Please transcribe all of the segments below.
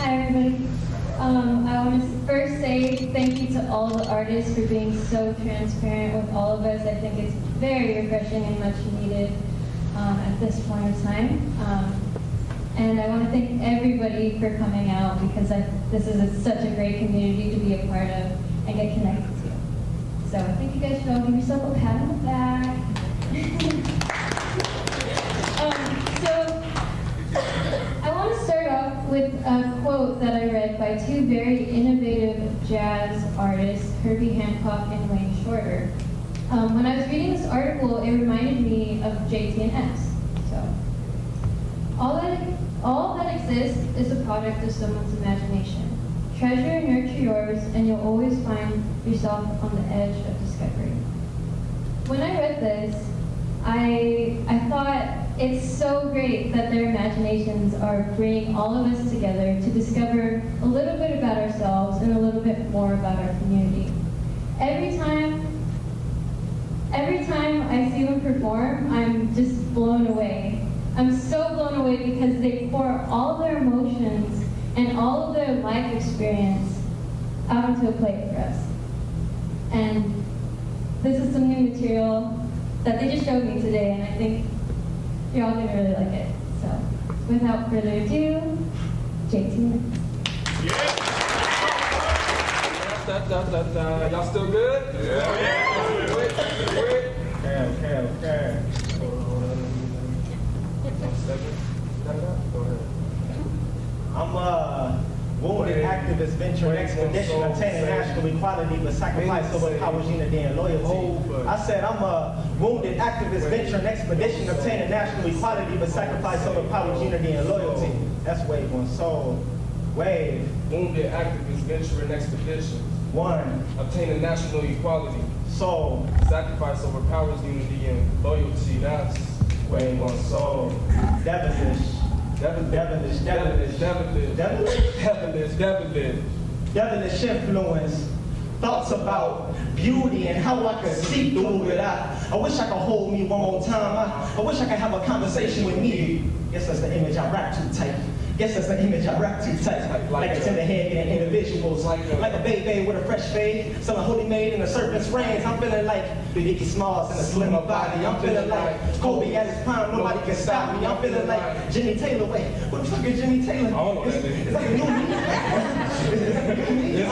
Hi everybody. I want to first say thank you to all the artists for being so transparent with all of us. I think it's very refreshing and much needed at this point in time. And I want to thank everybody for coming out because this is such a great community to be a part of and get connected to. So I think you guys should all give yourself a pat on the back. So I want to start off with a quote that I read by two very innovative jazz artists, Herbie Hancock and Wayne Shorter. When I was reading this article, it reminded me of JT and S. So, all that exists is a product of someone's imagination. Treasure and nurture yours, and you'll always find yourself on the edge of discovery. When I read this, I thought it's so great that their imaginations are bringing all of us together to discover a little bit about ourselves and a little bit more about our community. Every time I see them perform, I'm just blown away. I'm so blown away because they pour all their emotions and all of their life experience out onto a plate for us. And this is some new material that they just showed me today, and I think you're all gonna really like it. So, without further ado, JT. Yeah. Y'all still good? Yeah. Okay. I'm a wounded activist venturing expedition, obtaining national equality with sacrifice over power, unity, and loyalty. I said I'm a wounded activist venturing expedition, obtaining national equality with sacrifice over power, unity, and loyalty. That's wave one soul. Wave. Wounded activist venturing expedition. One. Obtaining national equality. Soul. Sacrifice over powers, unity, and loyalty. That's wave one soul. Devilish. Devilish influence. Thoughts about beauty and how I could see through it. I wish I could hold me one more time. I wish I could have a conversation with me. Guess that's the image I rap too tight. Guess that's the image I rap too tight. Like a tender-headed individuals, like a baby with a fresh fade, selling holy maid in a serpent's reins. I'm feeling like Biggie Smalls in a slimmer body. I'm feeling like Kobe at his prime, nobody can stop me. I'm feeling like Jimmy Taylor. Wait, what the fuck is Jimmy Taylor? It's like a new me.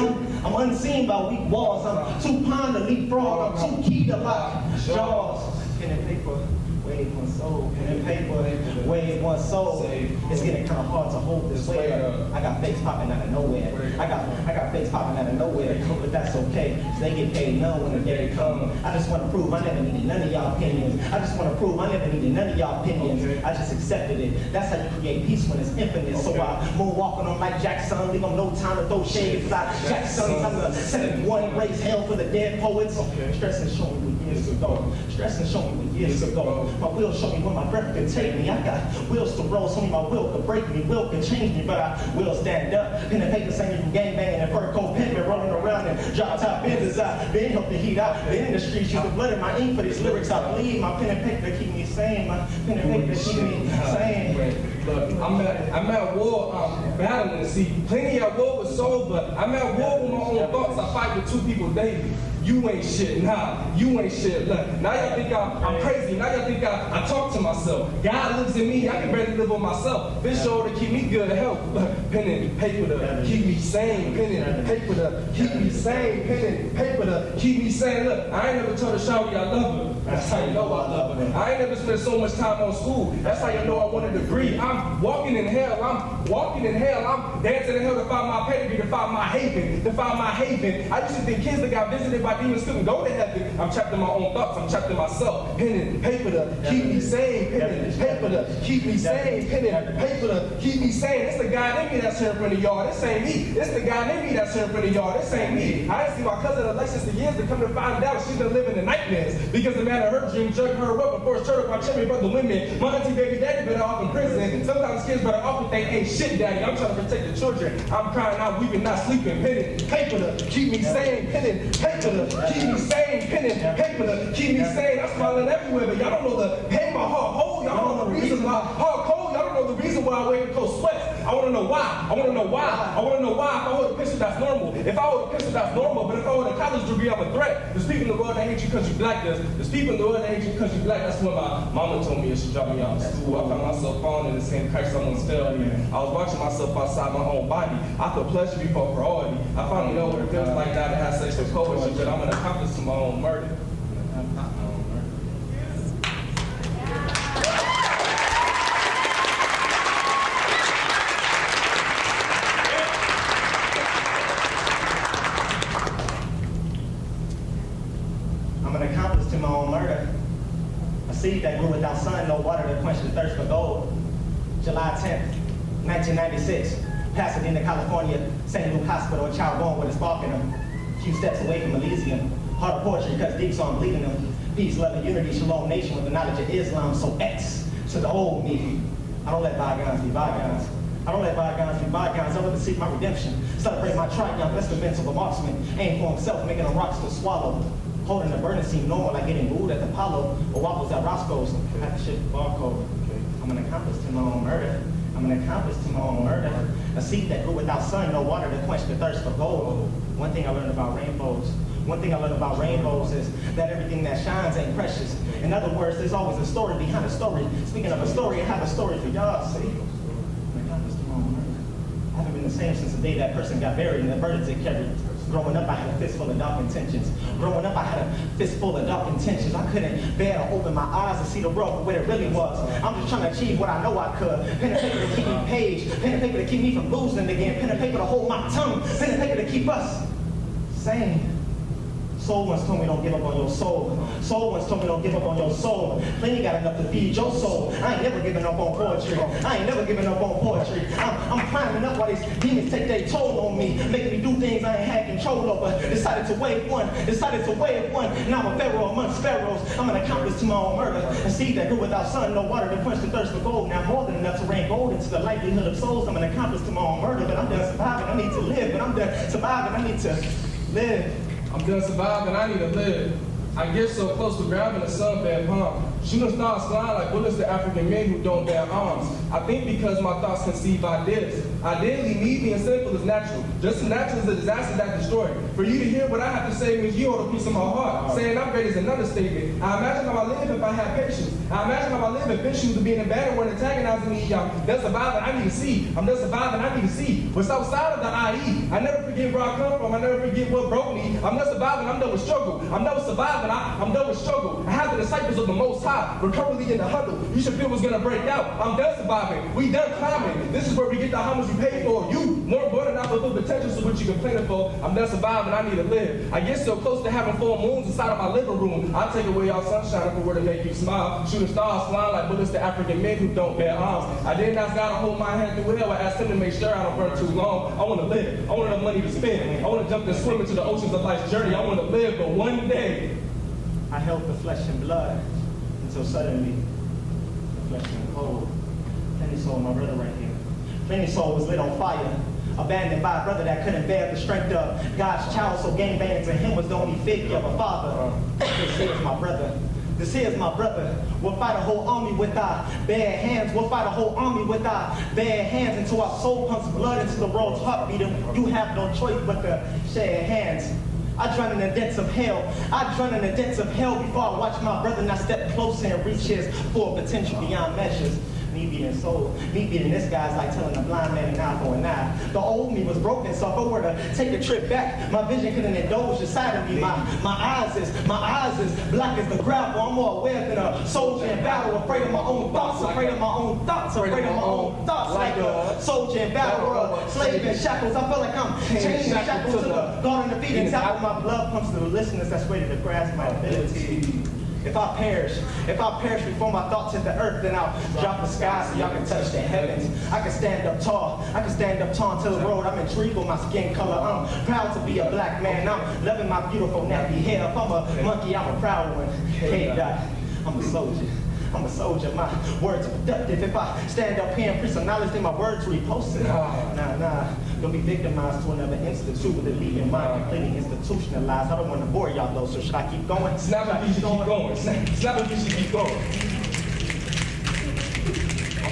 I'm unseen by weak walls. I'm too pond to leapfrog. I'm too key to lock jaws. Pen and paper. Wave one soul, pen and paper, wave one soul. It's getting kind of hard to hold this way. I got fakes popping out of nowhere. I got fakes popping out of nowhere, but that's okay. They get paid none when the day come. I just want to prove I never needed none of y'all opinions. I just want to prove I never needed none of y'all opinions. I just accepted it. That's how you create peace when it's infinite. So I moonwalking on Mike Jackson, leave them no time to throw shades. Like Jackson, I'm the 71 race hell for the dead poets. Stress and show me what years ago. Stress and show me what years ago. My will show me where my breath can take me. I got wills to roll, so my will could break me, will could change me, but I will stand up. Pen and paper saying from gangbanging and fur coat pimping, rolling around and drop top benders. I've been helping heat out, been in the streets, use the blood in my ink for these lyrics. I bleed. My pen and paper keep me sane. My pen and paper keep me sane. Look, I'm at war, battling. See, plenty at war with soul, but I'm at war with my own thoughts. I fight with two people daily. You ain't shit, nah, you ain't shit. Look, now y'all think I'm crazy. Now y'all think I talk to myself. God looks at me, I can barely live on myself. This show to keep me good health. Pen and paper to keep me sane. Pen and paper to keep me sane. Pen and paper to keep me sane. Look, I ain't never told a shawty I love her. That's how you know I love her. I ain't never spent so much time on school. That's how you know I want a degree. I'm walking in hell. I'm dancing in hell to find my pedigree, to find my haven, I used to think kids that got visited by demons couldn't go to heaven. I'm trapped in my own thoughts. I'm trapped in myself. Pen and paper to keep me sane. Pen and paper to keep me sane. Pen and paper to keep me sane. It's the guy in me that's here in front of y'all. This ain't me. It's the guy in me that's here in front of y'all. This ain't me. I didn't see my cousin Alexis for years to come to find out she's been living in nightmares because the man of her dream jugged her up before it's turned up my chimney brother women. My auntie baby daddy better off in prison. Sometimes kids better off if they ain't shit daddy. I'm trying to protect the children. I'm crying out, weeping, not sleeping. Pen and paper to keep me sane. Pen and paper to keep me sane. Pen and paper to keep me sane. I'm smiling everywhere, but y'all don't know the pain my heart hold. Y'all don't know the reason why heart cold. Y'all don't know the reason why I wake up cold sweats. I want to know why. I want to know why. I want to know why. If I hold a pistol, that's normal. If I hold a pistol, that's normal. But if I hold a college degree, I'm a threat. There's people in the world that hate you because you black. There's people in the world that hate you because you black. That's what my mama told me as she dropped me out of school. I found myself falling in the same crack someone's fell in. I was watching myself outside my own body. I feel pleasure before priority. I finally know what it feels like now to have sex with poetry, but I'm an accomplice to my own murder. I'm an accomplice to my own murder. A seed that grew without sun, no water to quench the thirst for gold. July 10th, 1996, Pasadena, California, St. Luke Hospital, a child born with a spark in him. A few steps away from Elysium. Heart of poetry cuts deep, so I'm bleeding them. Peace, love, and unity, shalom nation with the knowledge of Islam, so X to the old me. I don't let bygones be bygones. I don't let bygones be bygones. I live to seek my redemption. Celebrate my triumph, that's the mental of a marksman. Aim for himself, making them rocks to swallow. Holding the burden seemed normal, like getting booed at the Apollo or waffles at Roscoe's. I had to shift the barcode. I'm an accomplice to my own murder. I'm an accomplice to my own murder. A seed that grew without sun, no water to quench the thirst for gold. One thing I learned about rainbows. One thing I learned about rainbows is that everything that shines ain't precious. In other words, there's always a story behind a story. Speaking of a story, I have a story for y'all. See? I'm an accomplice to my own murder. I haven't been the same since the day that person got buried and the burdens it carried. Growing up, I had a fistful of dark intentions. Growing up, I had a fistful of dark intentions. I couldn't bear to open my eyes and see the world for what it really was. I'm just trying to achieve what I know I could. Pen and paper to keep me paged. Pen and paper to keep me from losing again. Pen and paper to hold my tongue. Pen and paper to keep us sane. Soul once told me don't give up on your soul. Soul once told me don't give up on your soul. Plenty got enough to feed your soul. I ain't never giving up on poetry. I ain't never giving up on poetry. I'm climbing up while these demons take their toll on me, making me do things I ain't had control over. Decided to wave one. Now I'm a pharaoh amongst pharaohs. I'm an accomplice to my own murder. A seed that grew without sun, no water to quench the thirst for gold. Now more than enough to rain gold into the livelihood of souls. I'm an accomplice to my own murder, but I'm done surviving. I need to live, but I'm done surviving. I need to live. I'm done surviving, I need to live. I get so close to grabbing a sunbed palm. Shooting stars flying like bullets to African men who don't bear arms. I think because my thoughts conceive ideas. Ideally, me being simple is natural. Just as natural as a disaster that destroyed. For you to hear what I have to say means you hold a piece of my heart. Saying I'm great is another statement. I imagine how I live if I had patience. I imagine how I live if issues of being a bad one antagonizing me. I'm done surviving, I need to see. I'm done surviving, I need to see. What's outside of the IE. I never forget where I come from. I never forget what broke me. I'm done surviving, I'm done with struggle. I'm done with surviving, I'm done with struggle. I have the disciples of the Most High. We're currently in the huddle. You should feel what's gonna break out. I'm done surviving. We done climbing. This is where we get the homage we paid for. You more important out of the potential so what you complaining for. I'm done surviving. I need to live. I get so close to having full moons inside of my living room. I take away all sunshine if it were to make you smile. Shooting stars flying like bullets to African men who don't bear arms. I didn't ask God to hold my hand through hell. I asked him to make sure I don't burn too long. I want to live. I want enough money to spend. I want to jump and swim into the oceans of life's journey. I want to live, but one day I held the flesh and blood until suddenly the flesh went cold. Plenty soul, my brother right here. Plenty soul was lit on fire. Abandoned by a brother that couldn't bear the strength of God's child, so gangbanging to him was the only figure of a father. This here is my brother. This here is my brother. We'll fight a whole army with our bare hands. We'll fight a whole army with our bare hands until our soul pumps blood into the world's heartbeat. And you have no choice but to share hands. I drown in the depths of hell. I drown in the depths of hell before I watch my brother not step closer and reach his full potential beyond measures. Me being soul, me being this guy's like telling a blind man an eye for an eye. The old me was broken, so if I were to take a trip back, my vision couldn't indulge inside of me. My eyes is black as the gravel. I'm more aware than a soldier in battle, afraid of my own thoughts, afraid of my own thoughts, afraid of my own thoughts. Like a soldier in battle or a slave in shackles. I feel like I'm chained and shackled to the guard in the feet and tap my blood pumps to the listeners that's ready to grasp my ability. If I perish before my thoughts hit the earth, then I'll drop the sky so y'all can touch the heavens. I can stand up tall until the road. I'm intrigued with my skin color. I'm proud to be a black man. I'm loving my beautiful nappy hair. If I'm a monkey, I'm a proud one. Hey, I'm a soldier. I'm a soldier, my words are productive. If I stand up here and preach some knowledge, then my words repulsive. Nah. Don't be victimized to another institute with a leading mind completely institutionalized. I don't want to bore y'all though, so should I keep going? Snap if you should keep going. Snap if you should keep going.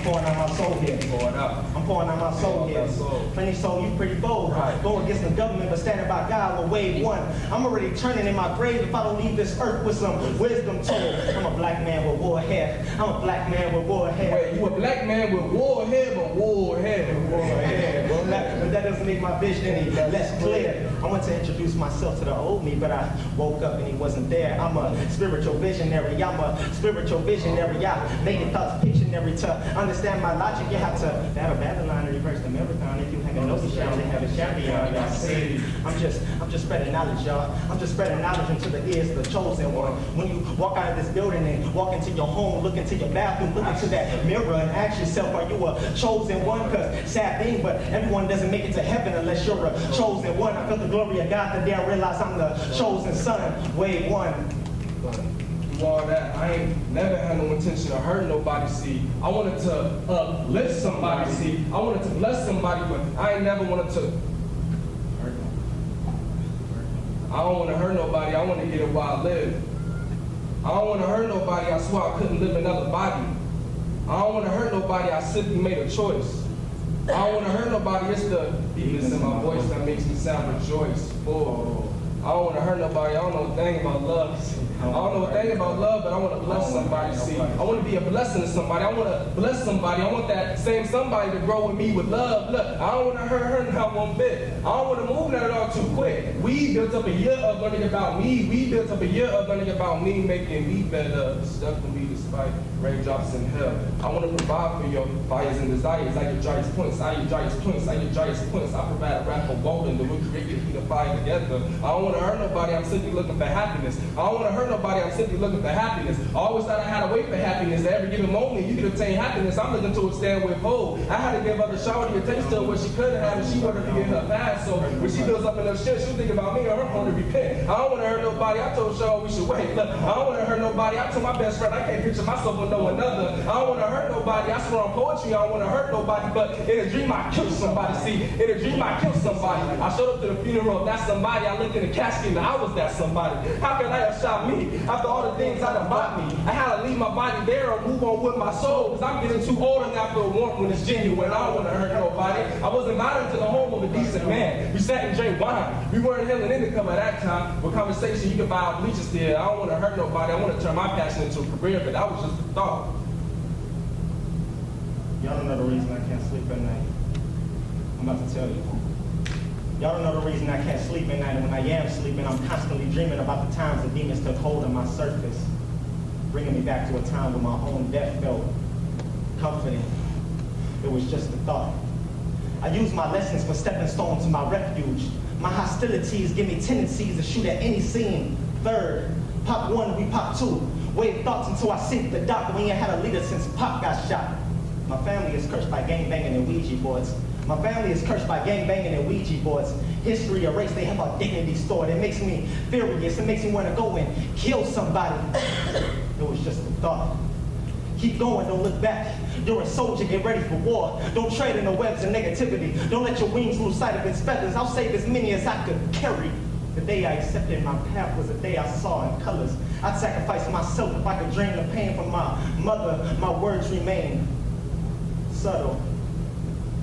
pouring out my soul here. Pour it out. I'm pouring out my soul here. Plenty soul, you pretty bold. Right. Going against the government, but standing by God with wave one. I'm already turning in my grave if I don't leave this earth with some wisdom told. I'm a black man with war hair. I'm a black man with war hair. Wait, you a black man with war hair, but war hair. War hair. But that doesn't make my vision any less clear. I want to introduce myself to the old me, but I woke up and he wasn't there. I'm a spiritual visionary. I'm a spiritual visionary. I make your thoughts pictionary to understand my logic. You have to have a Babylon and reverse the marathon. If you hang a nose down, they have a champion. I'm just spreading knowledge, y'all. I'm just spreading knowledge into the ears of the chosen one. When you walk out of this building and walk into your home, look into your bathroom, look into that mirror and ask yourself, are you a chosen one? Because sad thing, but everyone doesn't make it to heaven unless you're a chosen one. I felt the glory of God the day I realized I'm the chosen son. Wave one. Do all that. I ain't never had no intention of hurting nobody, see. I wanted to uplift somebody, see. I wanted to bless somebody, but I ain't never wanted to hurt nobody. I don't want to hurt nobody. I want to get it while I live. I don't want to hurt nobody. I swear I couldn't live another body. I don't want to hurt nobody. I simply made a choice. I don't want to hurt nobody. It's the deepness in my voice that makes me sound rejoice. Oh, I don't want to hurt nobody. I don't know a thing about love. I don't know a thing about love, but I want to bless somebody. See, I want to be a blessing to somebody. I want to bless somebody. I want that same somebody to grow with me with love. Look, I don't want to hurt her not one bit. I don't want to move that at all too quick. We built up a year of learning about me. We built up a year of learning about me, making me better. Stuck with me despite raindrops in hell. I want to provide for your fires and desires. I your driest points. I your driest points. I your driest points. I provide a wrap of golden that we create the heat of fire together. I don't want to hurt nobody. I'm simply looking for happiness. I don't want to hurt nobody. I'm simply looking for happiness. I always thought I had to wait for happiness. At every given moment, you can obtain happiness. I'm looking to extend withhold. I had to give other shawty a taste of what she could have had, and she wanted to get her past. So when she builds up enough shit, she'll think about me or her phone to repent. I don't want to hurt nobody. I told Shaw we should wait. Look, I don't want to hurt nobody. I told my best friend I can't picture myself with no another. I don't want to hurt nobody. I swear on poetry, I don't want to hurt nobody. But in a dream, I kill somebody. See, in a dream, I kill somebody. I showed up to the funeral of that somebody. I looked in the casket and I was that somebody. How could I have shot me after all the things I done bought me? I had to leave my body there or move on with my soul. Because I'm getting too old and after a warmth when it's genuine. I don't want to hurt nobody. I was invited to the home of a decent man. We sat and drank wine. We weren't hailing income at that time. With conversation, you could buy a bleachers there. I don't want to hurt nobody. I want to turn my passion into a career, but that was just a thought. Y'all don't know the reason I can't sleep at night. I'm about to tell you. Y'all don't know the reason I can't sleep at night, and when I am sleeping, I'm constantly dreaming about the times the demons took hold of my surface, bringing me back to a time when my own death felt comforting. It was just a thought. I use my lessons for stepping stones to my refuge. My hostilities give me tendencies to shoot at any scene. Third, pop one, we pop two. Wave thoughts until I sink the dock. We ain't had a leader since Pop got shot. My family is cursed by gangbanging and Ouija boards. My family is cursed by gangbanging and Ouija boards. History erased, they have our dignity stored. It makes me furious, it makes me want to go and kill somebody. It was just a thought. Keep going, don't look back. You're a soldier, get ready for war. Don't tread in the webs of negativity. Don't let your wings lose sight of its feathers. I'll save as many as I could carry. The day I accepted my path was the day I saw in colors. I'd sacrifice myself if I could drain the pain from my mother. My words remain subtle.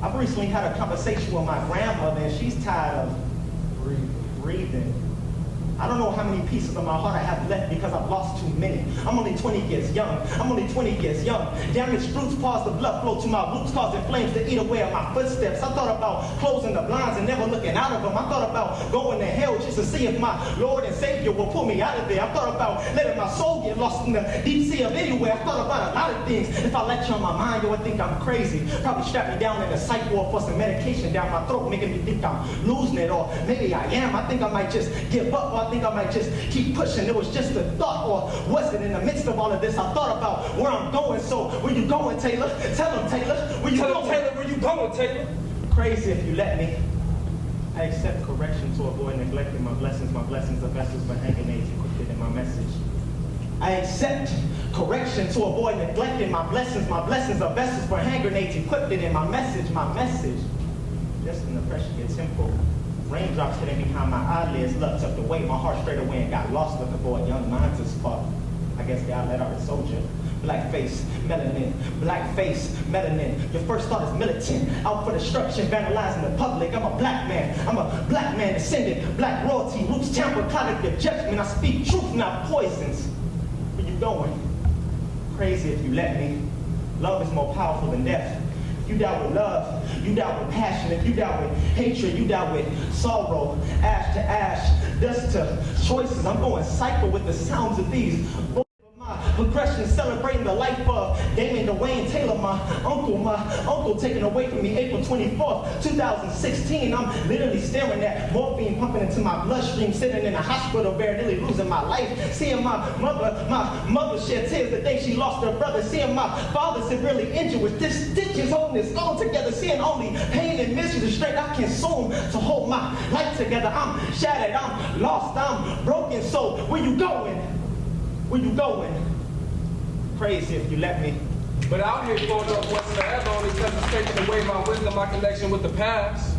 I've recently had a conversation with my grandmother and she's tired of breathing. I don't know how many pieces of my heart I have left because I've lost too many. I'm only 20 years young. I'm only 20 years young. Damaged roots cause the blood flow to my roots, causing flames to eat away at my footsteps. I thought about closing the blinds and never looking out of them. I thought about going to hell just to see if my Lord and Savior will pull me out of there. I thought about letting my soul get lost in the deep sea of anywhere. I thought about a lot of things. If I let you on my mind, you would think I'm crazy. Probably strap me down in a psych ward for some medication down my throat, making me think I'm losing it. Or maybe I am. I think I might just give up. Or I think I might just keep pushing. It was just a thought, or was it in the midst of all of this? I thought about where I'm going. So where you going, Taylor? Tell him, Taylor. Where you going? Taylor, where you going, Taylor? Crazy if you let me. I accept correction to avoid neglecting my blessings. My blessings are vessels for hanging aids equipped in my message. I accept correction to avoid neglecting my blessings. My blessings are vessels for hand grenades equipped in my message. My message. Just when the pressure gets simple. Raindrops hitting behind my eyelids, love tucked away, my heart straight away and got lost looking for a young mind to spark. I guess God let out a soldier. Black face, melanin, black face, melanin. Your first thought is militant, out for destruction, vandalizing the public. I'm a black man descendant, black royalty, roots tamper, clouded your judgment. I speak truth, not poisons. Where you going? Crazy if you let me. Love is more powerful than death. You die with love, you die with passion. If you die with hatred, you die with sorrow. Ash to ash, dust to choices. I'm going psycho with the sounds of these. Progression celebrating the life of Damon Dwayne Taylor, my uncle taken away from me April 24th, 2016. I'm literally staring at morphine pumping into my bloodstream, sitting in a hospital bed, nearly losing my life. Seeing my mother shed tears the day she lost her brother. Seeing my father severely injured with stitches holding his skull together. Seeing only pain and misery, the strength I consume to hold my life together. I'm shattered, I'm lost, I'm broken. So where you going? Where you going? Crazy if you let me. But out here going up what's forever only because it's taking away my wisdom, my connection with the past.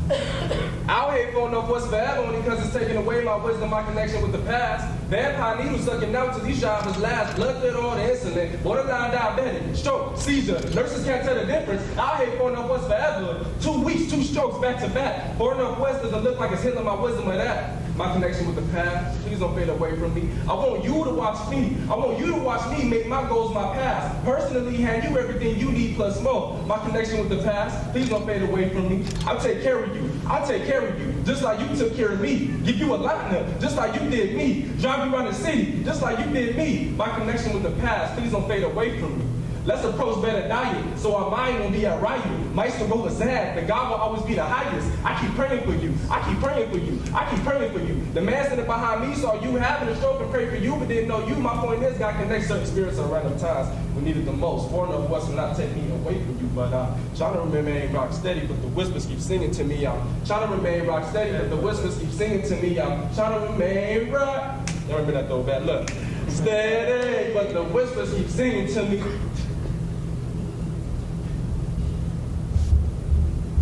Out here going up what's forever only because it's taking away my wisdom, my connection with the past. Vampire needle sucking out to these drivers' last, blood thin on the insulin, borderline diabetic, stroke, seizure. Nurses can't tell the difference. Out here going up what's forever. 2 weeks, 2 strokes back to back. Far enough west doesn't look like it's healing my wisdom of that. My connection with the past, please don't fade away from me. I want you to watch me. I want you to watch me make my goals my past. Personally, hand you everything you need plus more. My connection with the past, please don't fade away from me. I'll take care of you. I'll take care of you, just like you took care of me. Give you a liner, just like you did me. Drive you around the city, just like you did me. My connection with the past, please don't fade away from me. Let's approach better diet, so our mind won't be at riot. Maestro roll a sad, the God will always be the highest. I keep praying for you, I keep praying for you, I keep praying for you. The man sitting behind me saw you having a stroke and prayed for you, but didn't know you. My point is, God connects certain spirits at random times we need it the most. Far enough west will not take me away from you, but trying to remain rock steady, but the whispers keep singing to me. I'm trying to remain rock steady, but the whispers keep singing to me. I'm trying to remain rock. Y'all remember that though, bad look. Steady, but the whispers keep singing to me.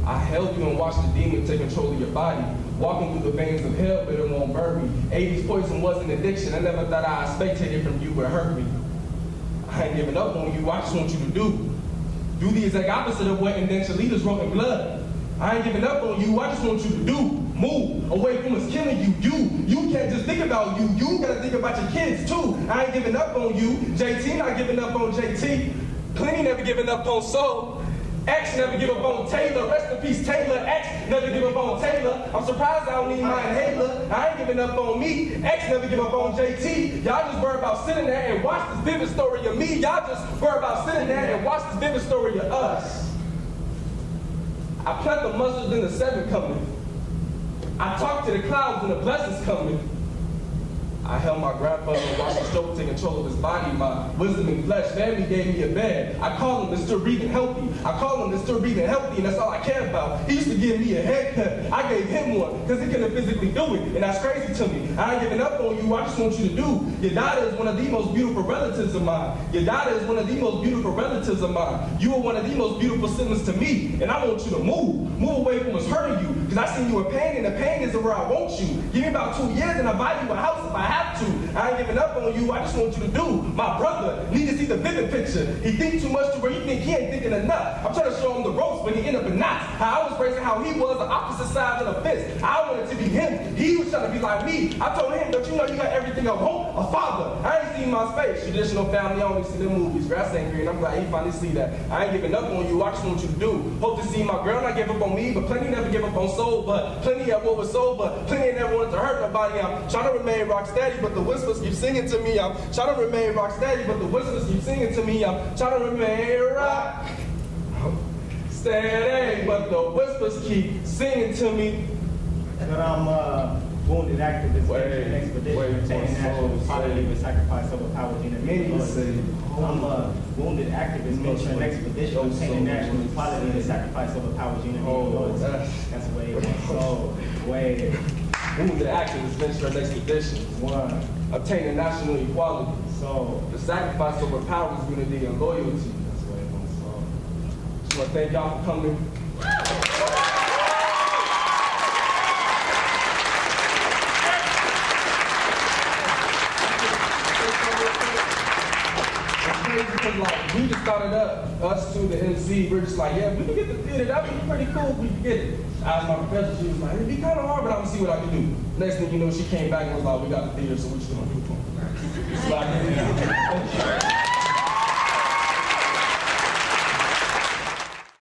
I held you and watched the demon take control of your body. Walking through the veins of hell, but it won't burn me. 80s poison was an addiction. I never thought I'd spectated from you, but it hurt me. I ain't giving up on you, I just want you to do the exact opposite of what indentured leaders wrote in blood. I ain't giving up on you, I just want you to move away from us killing you. You can't just think about you gotta think about your kids too. I ain't giving up on you, JT not giving up on JT. Plenty never giving up on Soul. X never give up on Taylor. Rest in peace, Taylor. X never give up on Taylor. I'm surprised I don't need my inhaler. I ain't giving up on me. X never give up on JT. Y'all just worry about sitting there and watch this vivid story of me. Y'all just worry about sitting there and watch this vivid story of us. I plant the mustard in the 7 coming. I talk to the clouds and the blessings coming. I held my grandfather, watched the stroke take control of his body. My wisdom and flesh family gave me a bed. I call him Mr. Breathing Healthy. I call him Mr. Breathing Healthy, and that's all I care about. He used to give me a haircut. I gave him one, because he couldn't physically do it, and that's crazy to me. I ain't giving up on you, I just want you to do. Your daughter is one of the most beautiful relatives of mine. Your daughter is one of the most beautiful relatives of mine. You are one of the most beautiful siblings to me, and I want you to move. Move away from what's hurting you, because I seen you in pain, and the pain is where I want you. Give me about 2 years, and I'll buy you a house if I have to. I ain't giving up on you, I just want you to do. My brother need to see the vivid picture. He thinks too much to where you think he ain't thinking enough. I'm trying to show him the ropes, but he end up in knots. How I was raising how he was, the opposite sides of the fence. I wanted to be him. He was trying to be like me. I told him, don't you know you got everything I want? A father. I ain't seen my face. Traditional family, I only see the movies. Grass ain't green. I'm glad he finally see that. I ain't giving up on you, I just want you to do. Hope to see my girl not give up on me, but plenty never give up on soul, but plenty at what was soul, but plenty never wanted to hurt nobody. I'm trying to remain rock steady, but the whispers keep singing to me. I'm trying to remain rock steady, but the whispers keep singing to me. I'm trying to remain rock steady, but the whispers keep singing to me. But I'm wounded activist, veteran expedition, obtaining national equality with sacrifice over power, I'm a wounded activist, veteran expedition, obtaining national equality with sacrifice over power, That's way so way. Wounded activist, veteran expedition. One. Obtaining national equality. So the sacrifice over power is unity and loyalty. That's way so. Just want to thank y'all for coming. Crazy because like we just started up, us two, the MC, we're just like, yeah, we can get the theater, that'd be pretty cool if we can get it. I asked my professor, she was like, it'd be kind of hard, but I'm gonna see what I can do. Next thing you know, she came back and was like, we got the theater, so we're just gonna do it. So I can